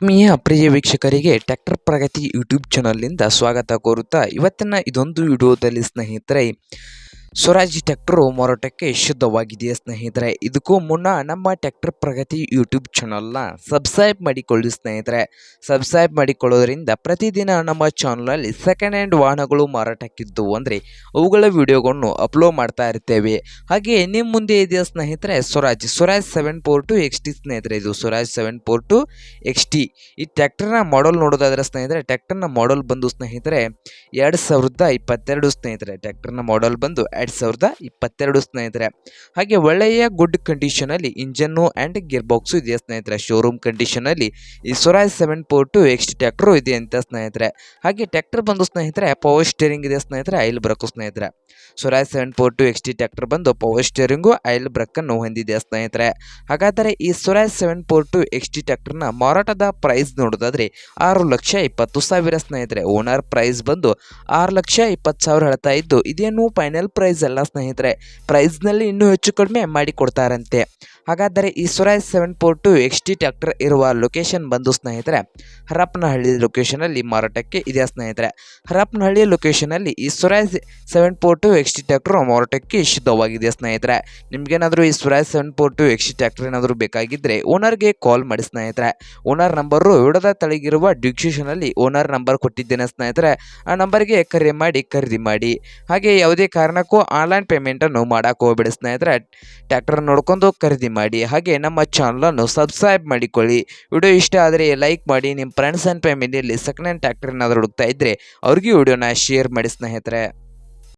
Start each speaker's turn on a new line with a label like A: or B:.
A: ಆತ್ಮೀಯ ಪ್ರಿಯ ವೀಕ್ಷಕರಿಗೆ ಟ್ರ್ಯಾಕ್ಟರ್ ಪ್ರಗತಿ ಯೂಟ್ಯೂಬ್ ಚಾನಲ್ನಿಂದ ಸ್ವಾಗತ ಕೋರುತ್ತಾ ಇವತ್ತಿನ ಇದೊಂದು ವಿಡಿಯೋದಲ್ಲಿ ಸ್ನೇಹಿತರೆ ಸ್ವರಾಜ್ ಟ್ರ್ಯಾಕ್ಟರು ಮಾರಾಟಕ್ಕೆ ಶುದ್ಧವಾಗಿದೆಯಾ ಸ್ನೇಹಿತರೆ. ಇದಕ್ಕೂ ಮುನ್ನ ನಮ್ಮ ಟ್ರ್ಯಾಕ್ಟರ್ ಪ್ರಗತಿ ಯೂಟ್ಯೂಬ್ ಚಾನಲ್ನ ಸಬ್ಸ್ಕ್ರೈಬ್ ಮಾಡಿಕೊಳ್ಳಿ ಸ್ನೇಹಿತರೆ. ಸಬ್ಸ್ಕ್ರೈಬ್ ಮಾಡಿಕೊಳ್ಳೋದ್ರಿಂದ ಪ್ರತಿದಿನ ನಮ್ಮ ಚಾನಲ್ನಲ್ಲಿ ಸೆಕೆಂಡ್ ಹ್ಯಾಂಡ್ ವಾಹನಗಳು ಮಾರಾಟಕ್ಕಿದ್ದು ಅಂದರೆ ಅವುಗಳ ವಿಡಿಯೋಗಳನ್ನು ಅಪ್ಲೋಡ್ ಮಾಡ್ತಾ ಇರ್ತೇವೆ. ಹಾಗೆ ನಿಮ್ಮ ಮುಂದೆ ಇದೆಯಾ ಸ್ನೇಹಿತರೆ ಸ್ವರಾಜ್ 742 XT ಸ್ನೇಹಿತರೆ. ಇದು ಸ್ವರಾಜ್ 742 XT. ಈ ಟ್ರ್ಯಾಕ್ಟರ್ನ ಮಾಡಲ್ ನೋಡೋದಾದ್ರೆ ಸ್ನೇಹಿತರೆ, ಟ್ರ್ಯಾಕ್ಟರ್ನ ಮಾಡಲ್ ಬಂದು ಸ್ನೇಹಿತರೆ 2022 ಸ್ನೇಹಿತರೆ. ಟ್ರ್ಯಾಕ್ಟರ್ನ ಮಾಡಲ್ ಬಂದು 2022 ಸ್ನೇಹಿತರೆ. ಹಾಗೆ ಒಳ್ಳೆಯ ಗುಡ್ ಕಂಡೀಷನಲ್ಲಿ ಇಂಜನ್ನು ಆ್ಯಂಡ್ ಗೇರ್ ಬಾಕ್ಸು ಇದೆಯಾ ಸ್ನೇಹಿತರೆ. ಶೋರೂಮ್ ಕಂಡೀಷನಲ್ಲಿ ಈ ಸ್ವರಾಜ್ 742 XT ಟ್ರ್ಯಾಕ್ಟರು ಇದೆ ಅಂತ ಸ್ನೇಹಿತರೆ. ಹಾಗೆ ಟ್ರ್ಯಾಕ್ಟರ್ ಬಂದು ಸ್ನೇಹಿತರೆ ಪವರ್ ಸ್ಟೇರಿಂಗ್ ಇದೆ ಸ್ನೇಹಿತರೆ, ಆಯಿಲ್ ಬ್ರೇಕು ಸ್ನೇಹಿತರೆ. ಸ್ವರಾಜ್ 742 XT ಟ್ರ್ಯಾಕ್ಟರ್ ಬಂದು ಪವರ್ ಸ್ಟೇರಿಂಗು ಆಯಿಲ್ ಬ್ರೇಕನ್ನು ಹೊಂದಿದೆ ಸ್ನೇಹಿತರೆ. ಹಾಗಾದರೆ ಈ ಸ್ವರಾಜ್ 742 XT ಟ್ರ್ಯಾಕ್ಟರ್ನ ಮಾರಾಟದ ಪ್ರೈಸ್ ನೋಡೋದಾದ್ರೆ 6,20,000 ಸ್ನೇಹಿತರೆ. ಓನರ್ ಪ್ರೈಸ್ ಬಂದು 6,20,000 ಹೇಳ್ತಾ ಇದ್ದು ಇದೇನು ಫೈನಲ್ ಪ್ರೈಸ್ ಅಲ್ಲ ಸ್ನೇಹಿತರೆ. ಪ್ರೈಸ್ನಲ್ಲಿ ಇನ್ನೂ ಹೆಚ್ಚು ಕಡಿಮೆ ಮಾಡಿ ಕೊಡ್ತಾರಂತೆ. ಹಾಗಾದರೆ ಈ ಸ್ವರಾಜ್ 742 XT ಟ್ರ್ಯಾಕ್ಟರ್ ಇರುವ ಲೊಕೇಶನ್ ಬಂದು ಸ್ನೇಹಿತರೆ ಹರಪನಹಳ್ಳಿ ಲೊಕೇಶನಲ್ಲಿ ಮಾರಾಟಕ್ಕೆ ಇದೆ ಸ್ನೇಹಿತರೆ. ಹರಪನಹಳ್ಳಿ ಲೊಕೇಶನಲ್ಲಿ ಈ ಸ್ವರಾಜ್ 742 XT ಟ್ರ್ಯಾಕ್ಟರ್ ಮಾರಾಟಕ್ಕೆ ಶುದ್ಧವಾಗಿದೆ ಸ್ನೇಹಿತರೆ. ನಿಮ್ಗೇನಾದರೂ ಈ ಸ್ವರಾಜ್ 742 XT ಟ್ರ್ಯಾಕ್ಟರ್ ಏನಾದರೂ ಬೇಕಾಗಿದ್ದರೆ ಓನರ್ಗೆ ಕಾಲ್ ಮಾಡಿ ಸ್ನೇಹಿತರೆ. ಓನರ್ ನಂಬರು ವಿಡಿಯೋದ ತಳಗಿರುವ ಡಿಸ್ಕ್ರಿಪ್ಷನಲ್ಲಿ ಓನರ್ ನಂಬರ್ ಕೊಟ್ಟಿದ್ದೇನೆ ಸ್ನೇಹಿತರೆ. ಆ ನಂಬರ್ಗೆ ಕರೆ ಮಾಡಿ ಖರೀದಿ ಮಾಡಿ. ಹಾಗೆ ಯಾವುದೇ ಕಾರಣಕ್ಕೂ ಆನ್ಲೈನ್ ಪೇಮೆಂಟನ್ನು ಮಾಡೋಕೆ ಹೋಗಬೇಡಿ ಸ್ನೇಹಿತರೆ. ಟ್ರ್ಯಾಕ್ಟರ್ ನೋಡ್ಕೊಂಡು ಖರೀದಿ ಮಾಡಿ. ಹಾಗೆ ನಮ್ಮ ಚಾನಲನ್ನು ಸಬ್ಸ್ಕ್ರೈಬ್ ಮಾಡಿಕೊಳ್ಳಿ. ವಿಡಿಯೋ ಇಷ್ಟ ಆದರೆ ಲೈಕ್ ಮಾಡಿ. ನಿಮ್ಮ ಫ್ರೆಂಡ್ಸ್ ಆ್ಯಂಡ್ ಫ್ಯಾಮಿಲಿಯಲ್ಲಿ ಸೆಕೆಂಡ್ ಹ್ಯಾಂಡ್ ಟ್ರ್ಯಾಕ್ಟರ್ ಏನಾದರೂ ಹುಡುಕ್ತಾ ಇದ್ದರೆ ಅವ್ರಿಗೆ ವಿಡಿಯೋನ ಶೇರ್ ಮಾಡಿ ಸ್ನೇಹಿತರೆ.